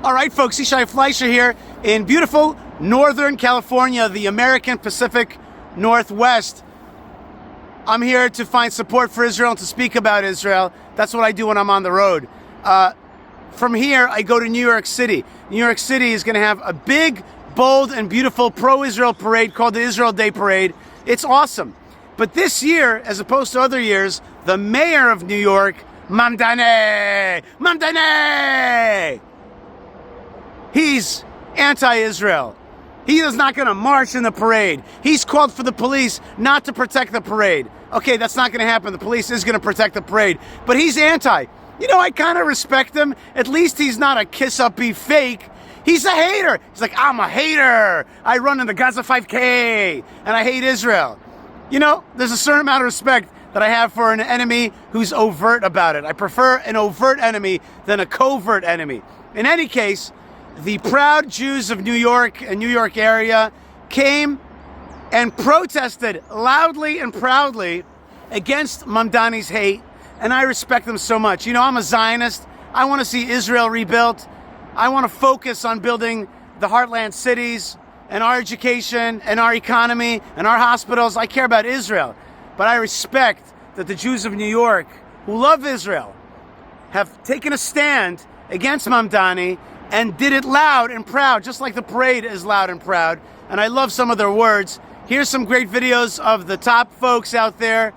All right, folks, Yishai Fleischer here in beautiful Northern California, the American Pacific Northwest. I'm here to find support for Israel and to speak about Israel. That's what I do when I'm on the road. From here, I go to New York City. New York City is going to have a big, bold, and beautiful pro-Israel parade called the Israel Day Parade. It's awesome. But this year, as opposed to other years, the mayor of New York, Mamdani, he's anti-Israel. He is not going to march in the parade. He's called for the police not to protect the parade. Okay, that's not going to happen. The police is going to protect the parade. But he's anti. You know, I kind of respect him. At least he's not a kiss-up-y fake. He's a hater. He's like, I'm a hater. I run in the Gaza 5K, and I hate Israel. You know, there's a certain amount of respect that I have for an enemy who's overt about it. I prefer an overt enemy than a covert enemy. In any case, the proud Jews of New York and New York area came and protested loudly and proudly against Mamdani's hate, and I respect them so much. You know, I'm a Zionist. I want to see Israel rebuilt. I want to focus on building the heartland cities and our education and our economy and our hospitals. I care about Israel, but I respect that the Jews of New York who love Israel have taken a stand against Mamdani and did it loud and proud, just like the parade is loud and proud. And I love some of their words. Here's some great videos of the top folks out there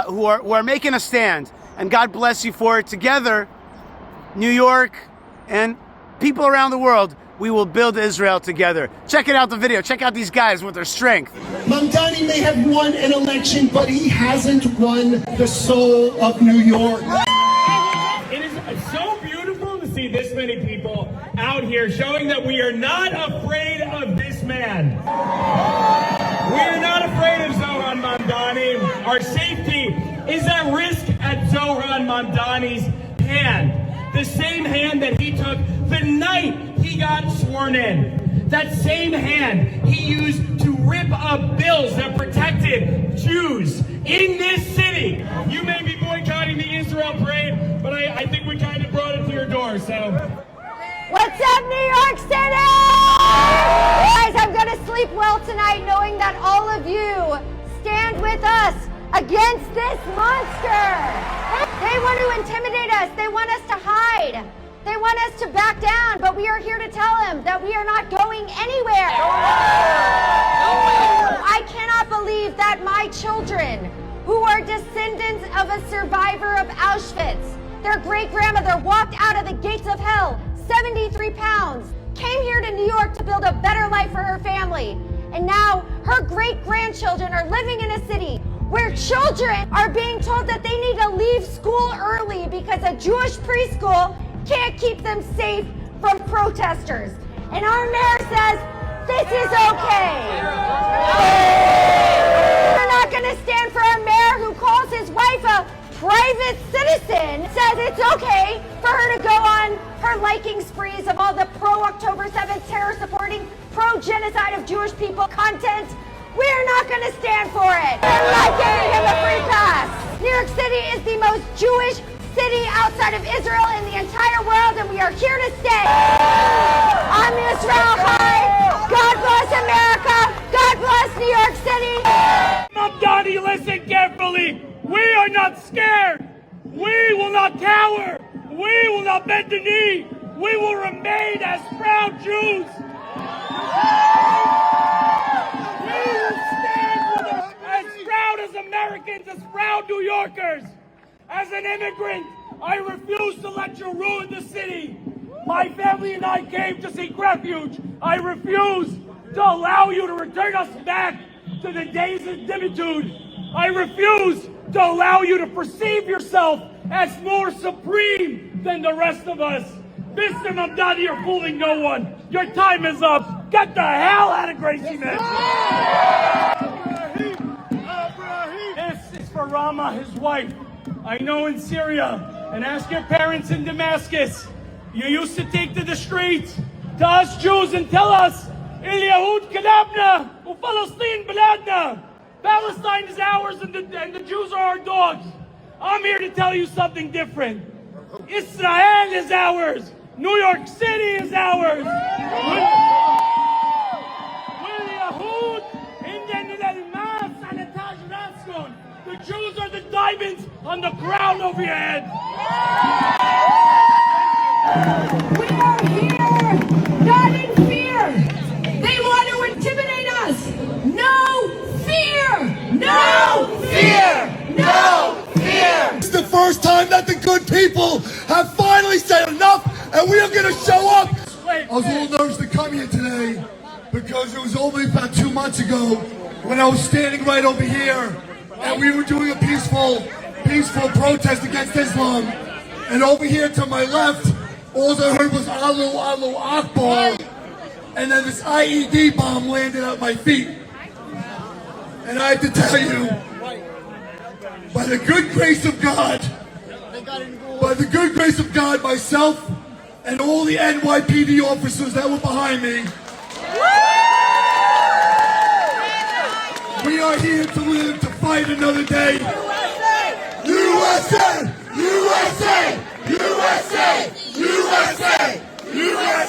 who are making a stand. And God bless you for it. Together, New York and people around the world, we will build Israel together. Check it out, the video. Check out these guys with their strength. Mamdani may have won an election, but he hasn't won the soul of New York. It is so beautiful to see this many people out here showing that we are not afraid of this man. We are not afraid of Zohran Mamdani. Our safety is at risk at Zohran Mamdani's hand. The same hand that he took the night he got sworn in. That same hand he used to rip up bills that protected Jews in this city. You may be boycotting the Israel parade, but I think we kind of brought it to your door, so. What's up, New York City? Guys, I'm gonna sleep well tonight knowing that all of you stand with us against this monster. They want to intimidate us. They want us to hide. They want us to back down, but we are here to tell them that we are not going anywhere. I cannot believe that my children, who are descendants of a survivor of Auschwitz, their great-grandmother walked out of the gates of hell, 73 pounds, came here to New York to build a better life for her family. And now her great-grandchildren are living in a city where children are being told that they need to leave school early because a Jewish preschool can't keep them safe from protesters. And our mayor says, this is okay. We're not going to stand for a mayor who calls his wife a private citizen, says it's okay for her to go on her liking sprees of all the pro-October 7th terror-supporting, pro-genocide of Jewish people content. We're not going to stand for it. We're not giving him a free pass. New York City is the most Jewish city outside of Israel in the entire world, and we are here to stay. I'm Israel High. God bless America. God bless New York City. Mamdani, listen carefully. We are not scared. We will not cower. We will not bend the knee. We will remain as proud Jews. We will stand as proud as Americans, as proud New Yorkers. As an immigrant, I refuse to let you ruin the city. My family and I came to seek refuge. I refuse to allow you to return us back to the days of servitude. I refuse to allow you to perceive yourself as more supreme than the rest of us. Mr. Mamdani, you're fooling no one. Your time is up. Get the hell out of Gracie, man. This is for Rama, his wife. I know in Syria, and ask your parents in Damascus. You used to take to the streets to us Jews and tell us, Il Yahud Kadabna, U Palestine Baladna. Palestine is ours and the Jews are our dogs. I'm here to tell you something different. Israel is ours. New York City is ours. on the ground over your head. We are here, not in fear. They want to intimidate us. No fear! No fear! No fear! It's the first time that the good people have finally said enough, and we are going to show up. I was a little nervous to come here today because it was only about 2 months ago when I was standing right over here and we were doing a peaceful protest against Islam. And over here to my left, all I heard was Allahu Allahu Akbar, and then this IED bomb landed at my feet. And I have to tell you, by the good grace of God, myself and all the NYPD officers that were behind me, we are here to live to fight another day. USA! USA! USA! USA! USA!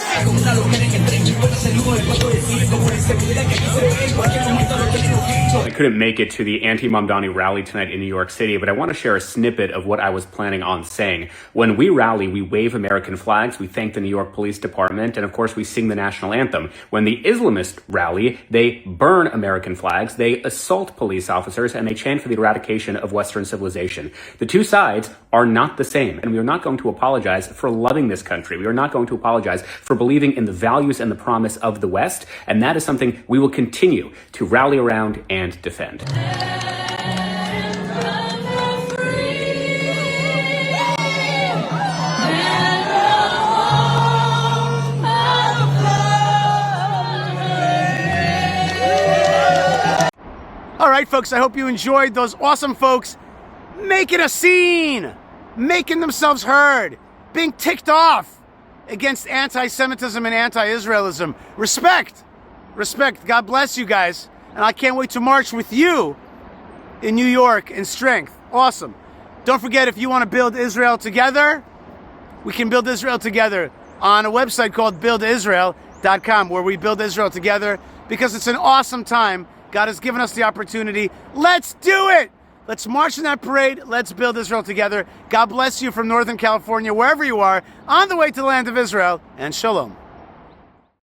I couldn't make it to the anti-Mamdani rally tonight in New York City, but I want to share a snippet of what I was planning on saying. When we rally, we wave American flags, we thank the New York Police Department, and of course we sing the national anthem. When the Islamists rally, they burn American flags, they assault police officers, and they chant for the eradication of Western civilization. The two sides are not the same, and we are not going to apologize for loving this country. We are not going to apologize for believing in the values and the promise of the West, and that is something we will continue to rally around and defend. All right, folks, I hope you enjoyed those awesome folks making a scene, making themselves heard, being ticked off against anti-Semitism and anti-Israelism. Respect. Respect. God bless you guys. And I can't wait to march with you in New York in strength. Awesome. Don't forget, if you want to build Israel together, we can build Israel together on a website called buildisrael.com, where we build Israel together because it's an awesome time. God has given us the opportunity. Let's do it. Let's march in that parade. Let's build Israel together. God bless you from Northern California, wherever you are, on the way to the land of Israel, and shalom.